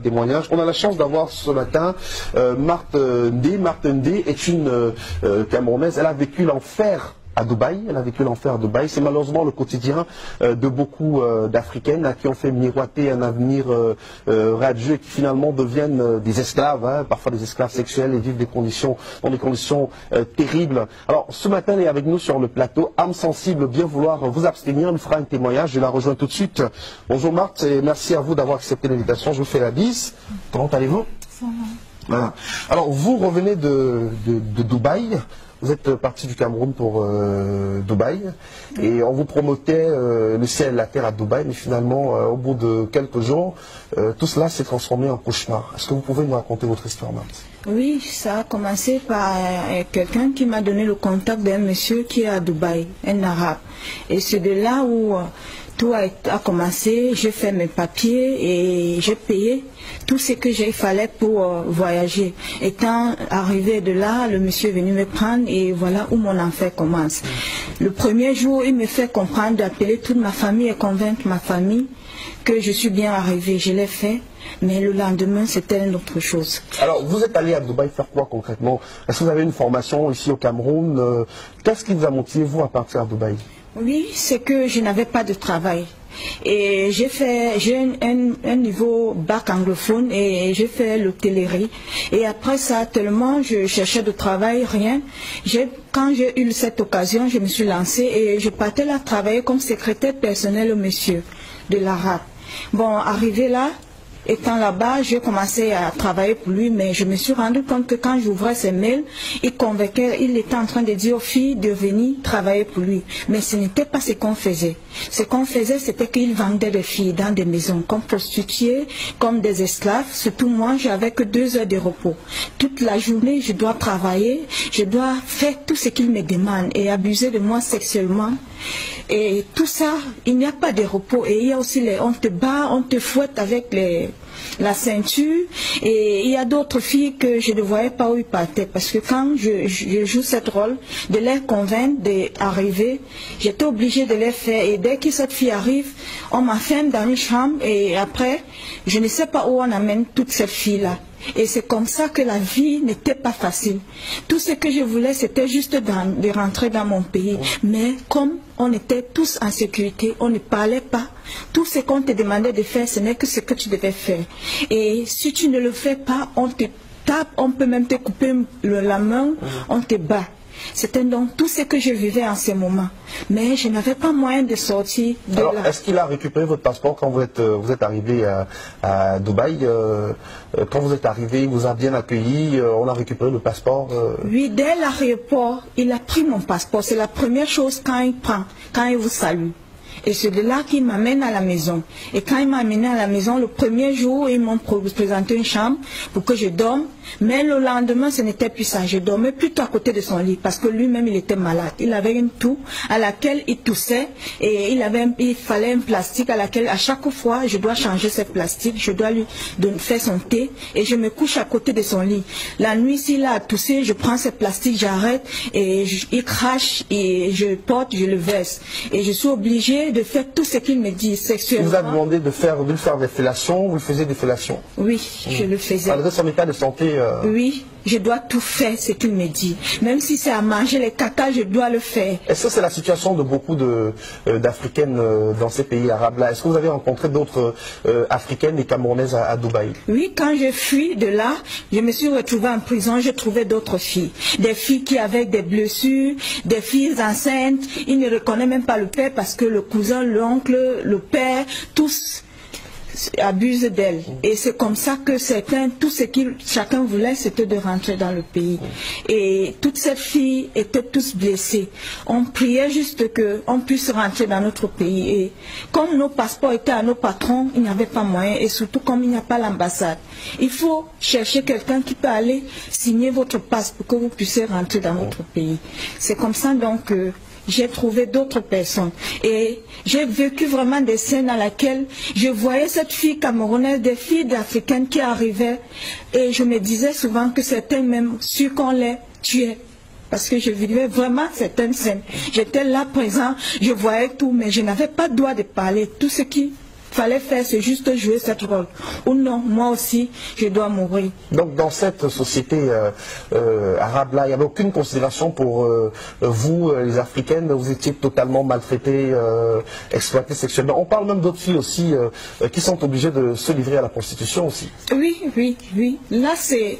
témoignage. On a la chance d'avoir ce matin Marthe Ndé. Marthe Ndé est une Camerounaise. Elle a vécu l'enfer à Dubaï. Elle a vécu l'enfer à Dubaï. C'est malheureusement le quotidien de beaucoup d'Africaines à qui on fait miroiter un avenir radieux et qui finalement deviennent des esclaves, hein, parfois des esclaves sexuels et vivent dans des conditions terribles. Alors ce matin, elle est avec nous sur le plateau. Âme sensible, bien vouloir vous abstenir. Elle fera un témoignage. Je la rejoins tout de suite. Bonjour Marthe et merci à vous d'avoir accepté l'invitation. Je vous fais la bise. Comment allez-vous? Ça va. Voilà. Alors vous revenez de Dubaï. Vous êtes parti du Cameroun pour Dubaï et on vous promotait le ciel et la terre à Dubaï, mais finalement, au bout de quelques jours, tout cela s'est transformé en cauchemar. Est-ce que vous pouvez nous raconter votre histoire, Marthe? Oui, ça a commencé par quelqu'un qui m'a donné le contact d'un monsieur qui est à Dubaï, un arabe. Et c'est de là où tout a commencé. J'ai fait mes papiers et j'ai payé tout ce que il fallait pour voyager. Étant arrivé de là, le monsieur est venu me prendre et voilà où mon enfer commence. Le premier jour, il me fait comprendre d'appeler toute ma famille et convaincre ma famille que je suis bien arrivée. Je l'ai fait, mais le lendemain, c'était une autre chose. Alors, vous êtes allé à Dubaï faire quoi concrètement? Est-ce que vous avez une formation ici au Cameroun? Qu'est-ce qui vous a motivé, vous, à partir à Dubaï? Oui, c'est que je n'avais pas de travail. Et j'ai un niveau bac anglophone et j'ai fait l'hôtellerie. Et après ça, tellement je cherchais de travail, rien. Quand j'ai eu cette occasion, je me suis lancée et je partais là travailler comme secrétaire personnel au monsieur de l'arabe. Bon, arrivé là, étant là-bas, j'ai commencé à travailler pour lui, mais je me suis rendu compte que quand j'ouvrais ses mails, il était en train de dire aux filles de venir travailler pour lui. Mais ce n'était pas ce qu'on faisait. Ce qu'on faisait, c'était qu'il vendait des filles dans des maisons, comme prostituées, comme des esclaves. Surtout moi, j'avais que 2 heures de repos. Toute la journée, je dois travailler, je dois faire tout ce qu'il me demande et abuser de moi sexuellement. Et tout ça, il n'y a pas de repos. Et il y a aussi on te bat, on te fouette avec la ceinture. Et il y a d'autres filles que je ne voyais pas où ils partaient. Parce que quand je joue cette rôle, de les convaincre d'arriver, j'étais obligée de les faire. Et dès que cette fille arrive, on m'enferme dans une chambre. Et après, je ne sais pas où on amène toutes ces filles-là. Et c'est comme ça que la vie n'était pas facile. Tout ce que je voulais, c'était juste de rentrer dans mon pays. Mais comme on était tous en sécurité, on ne parlait pas. Tout ce qu'on te demandait de faire, ce n'est que ce que tu devais faire. Et si tu ne le fais pas, on te tape, on peut même te couper la main, on te bat. C'était donc tout ce que je vivais en ce moment. Mais je n'avais pas moyen de sortir de là. Alors, est-ce qu'il a récupéré votre passeport quand vous êtes arrivé à Dubaï? Quand vous êtes arrivé, il vous a bien accueilli, on a récupéré le passeport? Oui, dès l'aéroport, il a pris mon passeport. C'est la première chose quand il vous salue. Et c'est de là qu'il m'amène à la maison. Et quand il m'a amené à la maison, le premier jour, ils m'ont présenté une chambre pour que je dorme. Mais le lendemain, ce n'était plus ça. Je dormais plutôt à côté de son lit parce que lui-même, il était malade. Il avait une toux à laquelle il toussait et il fallait un plastique à laquelle, à chaque fois, je dois changer ce plastique. Je dois lui faire son thé et je me couche à côté de son lit. La nuit, s'il a toussé, je prends ce plastique, j'arrête et il crache et je porte, je le verse. Et je suis obligée de faire tout ce qu'il me dit sexuellement. Il vous a demandé de lui faire des fellations, vous faisiez des fellations? Oui, je le faisais. Malgré son état de santé Oui, je dois tout faire ce qu'il me dit. Même si c'est à manger les caca, je dois le faire. Est-ce que c'est la situation de beaucoup d'Africaines dans ces pays arabes-là? Est-ce que vous avez rencontré d'autres Africaines et Camerounaises à Dubaï? Oui, quand je fuis de là, je me suis retrouvée en prison, j'ai trouvé d'autres filles. Des filles qui avaient des blessures, des filles enceintes. Ils ne reconnaissent même pas le père parce que le cousin, l'oncle, le père, tous abusent d'elle. Et c'est comme ça que tout ce que chacun voulait, c'était de rentrer dans le pays. Et toutes ces filles étaient tous blessées. On priait juste qu'on puisse rentrer dans notre pays. Et comme nos passeports étaient à nos patrons, il n'y avait pas moyen. Et surtout comme il n'y a pas l'ambassade. Il faut chercher quelqu'un qui peut aller signer votre passe pour que vous puissiez rentrer dans notre pays. C'est comme ça donc que j'ai trouvé d'autres personnes. Et j'ai vécu vraiment des scènes dans lesquelles je voyais cette fille camerounaise, des filles africaines qui arrivaient. Et je me disais souvent que c'était même sûr qu'on les tuait. Parce que je vivais vraiment certaines scènes. J'étais là présent, je voyais tout, mais je n'avais pas le droit de parler. Tout ce qui fallait faire, c'est juste jouer cette rôle. Ou non, moi aussi, je dois mourir. Donc dans cette société arabe-là, il n'y avait aucune considération pour vous, les Africaines, vous étiez totalement maltraitées, exploitées sexuellement. On parle même d'autres filles aussi qui sont obligées de se livrer à la prostitution aussi. Oui, oui, oui. Là, c'est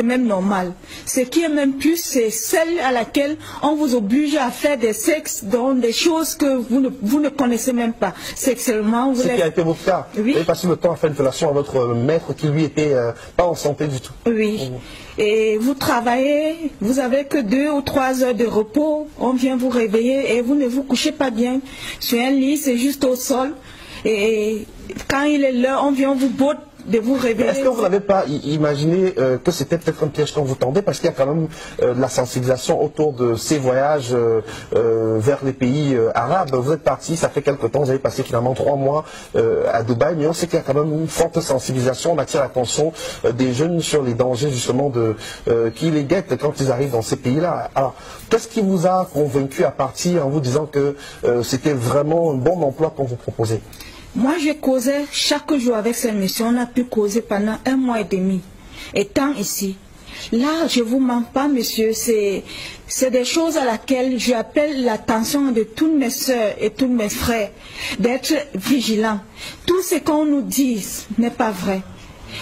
même normal. Ce qui est même plus, c'est celle à laquelle on vous oblige à faire des sexes dans des choses que vous ne connaissez même pas. Sexuellement, Ce qui a été votre cas. Oui. Vous avez passé le temps à faire une relation à votre maître qui lui était pas en santé du tout. Oui. Et vous travaillez, vous avez que 2 ou 3 heures de repos, on vient vous réveiller et vous ne vous couchez pas bien sur un lit, c'est juste au sol. Et quand il est l'heure, on vient vous botte de vous réveiller. Est-ce que vous n'avez pas imaginé que c'était peut-être un piège qu'on vous tendait, parce qu'il y a quand même de la sensibilisation autour de ces voyages vers les pays arabes. Vous êtes parti, ça fait quelque temps, vous avez passé finalement 3 mois à Dubaï, mais on sait qu'il y a quand même une forte sensibilisation, on attire l'attention des jeunes sur les dangers justement qui les guettent quand ils arrivent dans ces pays-là. Alors, qu'est-ce qui vous a convaincu à partir en vous disant que c'était vraiment un bon emploi qu'on vous proposait? Moi, je causais chaque jour avec ces messieurs. On a pu causer pendant 1 mois et demi, étant ici. Là, je ne vous mens pas, monsieur, c'est des choses à laquelle j'appelle l'attention de toutes mes soeurs et tous mes frères, d'être vigilants. Tout ce qu'on nous dit n'est pas vrai.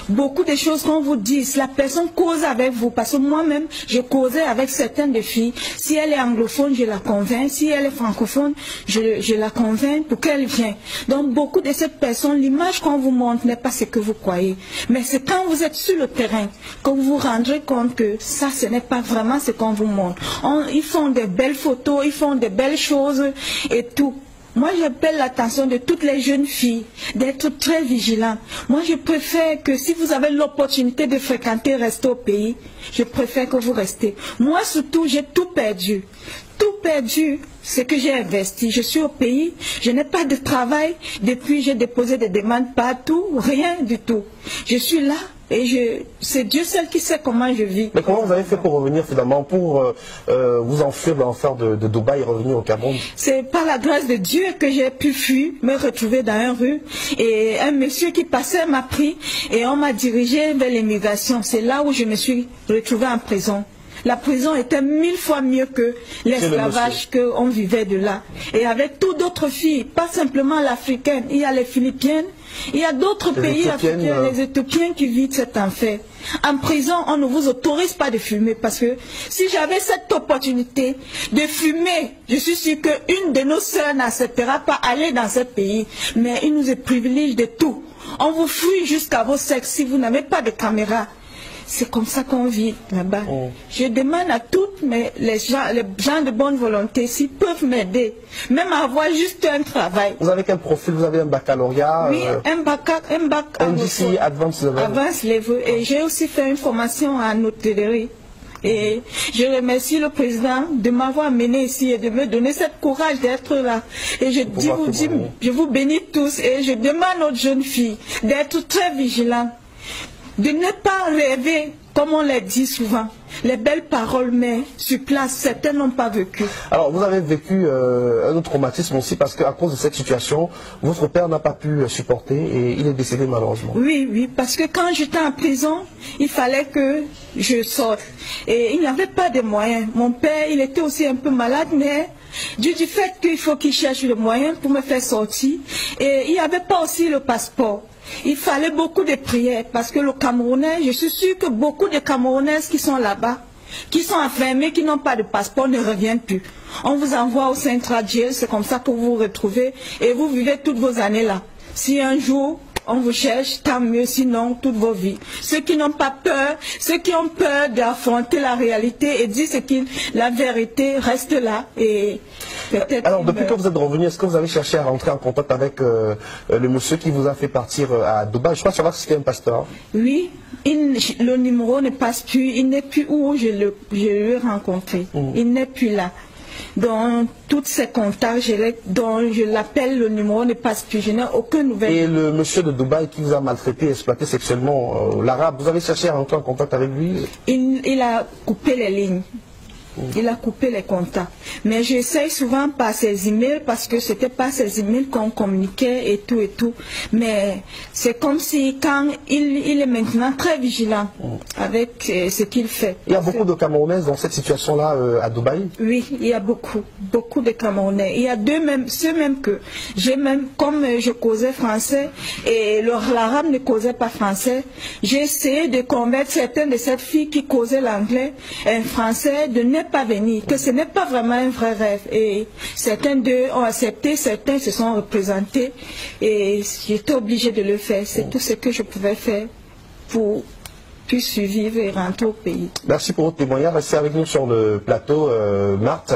Beaucoup de choses qu'on vous dit, la personne cause avec vous, parce que moi-même, je causais avec certaines des filles. Si elle est anglophone, je la convainc. Si elle est francophone, je la convainc pour qu'elle vienne. Donc, beaucoup de ces personnes, l'image qu'on vous montre n'est pas ce que vous croyez. Mais c'est quand vous êtes sur le terrain que vous vous rendrez compte que ça, ce n'est pas vraiment ce qu'on vous montre. Ils font des belles photos, ils font des belles choses et tout. Moi, j'appelle l'attention de toutes les jeunes filles d'être très vigilantes. Moi, je préfère que si vous avez l'opportunité de fréquenter, rester au pays, je préfère que vous restez. Moi, surtout, j'ai tout perdu. Tout perdu, ce que j'ai investi. Je suis au pays, je n'ai pas de travail. Depuis, j'ai déposé des demandes partout, rien du tout. Je suis là. Et c'est Dieu seul qui sait comment je vis. Mais comment vous avez fait pour revenir finalement, pour vous enfuir de l'enfer de Dubaï et revenir au Cameroun? C'est par la grâce de Dieu que j'ai pu fuir, me retrouver dans une rue. Et un monsieur qui passait m'a pris et on m'a dirigé vers l'immigration. C'est là où je me suis retrouvée en prison. La prison était 1000 fois mieux que l'esclavage qu'on vivait de là. Et avec toutes d'autres filles, pas simplement l'africaine, il y a les Philippines, il y a d'autres pays africains, les Éthiopiens qui vivent cet enfer. En prison, on ne vous autorise pas de fumer parce que si j'avais cette opportunité de fumer, je suis sûre qu'une de nos sœurs n'acceptera pas aller dans ce pays. Mais il nous privilège de tout. On vous fouille jusqu'à vos sexes si vous n'avez pas de caméra. C'est comme ça qu'on vit là-bas. Je demande à toutes les gens de bonne volonté s'ils peuvent m'aider, même à avoir juste un travail. Vous avez quel profil? Vous avez un baccalauréat? Oui, un bac NGC Advanced Level. Advanced Level. Et j'ai aussi fait une formation en hôtellerie. Et je remercie le président de m'avoir amené ici et de me donner ce courage d'être là. Et je vous bénis tous et je demande aux jeunes filles d'être très vigilantes. De ne pas rêver, comme on l'a dit souvent, les belles paroles, mais sur place, certains n'ont pas vécu. Alors, vous avez vécu un autre traumatisme aussi, parce qu'à cause de cette situation, votre père n'a pas pu supporter et il est décédé malheureusement. Oui, oui, parce que quand j'étais en prison, il fallait que je sorte. Et il n'y avait pas de moyens. Mon père, il était aussi un peu malade, mais du fait qu'il faut qu'il cherche le moyen pour me faire sortir. Et il n'y avait pas aussi le passeport. Il fallait beaucoup de prières parce que le Camerounais, je suis sûre que beaucoup de Camerounaises qui sont là-bas, qui sont enfermées, qui n'ont pas de passeport, ne reviennent plus. On vous envoie au Central Jail, c'est comme ça que vous vous retrouvez et vous vivez toutes vos années là. Si un jour on vous cherche, tant mieux, sinon toute vos vies. Ceux qui n'ont pas peur, ceux qui ont peur d'affronter la réalité et dire la vérité reste là et peut-être. Alors depuis que vous êtes revenu, est-ce que vous avez cherché à rentrer en contact avec le monsieur qui vous a fait partir à Dubaï? Je crois savoir que c'était un pasteur. Oui, le numéro ne passe plus, il n'est plus où je l'ai rencontré. Il n'est plus là. Dans tous ces contacts, dont je l'appelle, le numéro ne passe plus, je n'ai aucune nouvelle. Et le monsieur de Dubaï qui vous a maltraité, exploité sexuellement, l'arabe, vous avez cherché à rentrer en contact avec lui? Il a coupé les lignes. Il a coupé les contacts. Mais j'essaye souvent par ses emails parce que c'était pas ses emails qu'on communiquait et tout et tout. Mais c'est comme si quand il est maintenant très vigilant avec ce qu'il fait. Il y a beaucoup de Camerounaises dans cette situation-là à Dubaï? Oui, il y a beaucoup de Camerounais. Il y a ceux même que j'ai même, comme je causais français et l'arabe ne causait pas français, j'ai essayé de convaincre certaines de ces filles qui causaient l'anglais, un français, de ne pas venir, que ce n'est pas vraiment un vrai rêve. Et certains d'eux ont accepté, certains se sont représentés et j'étais obligée de le faire. C'est tout ce que je pouvais faire pour puisse survivre et rentrer au pays. Merci pour votre témoignage. Restez avec nous sur le plateau, Marthe.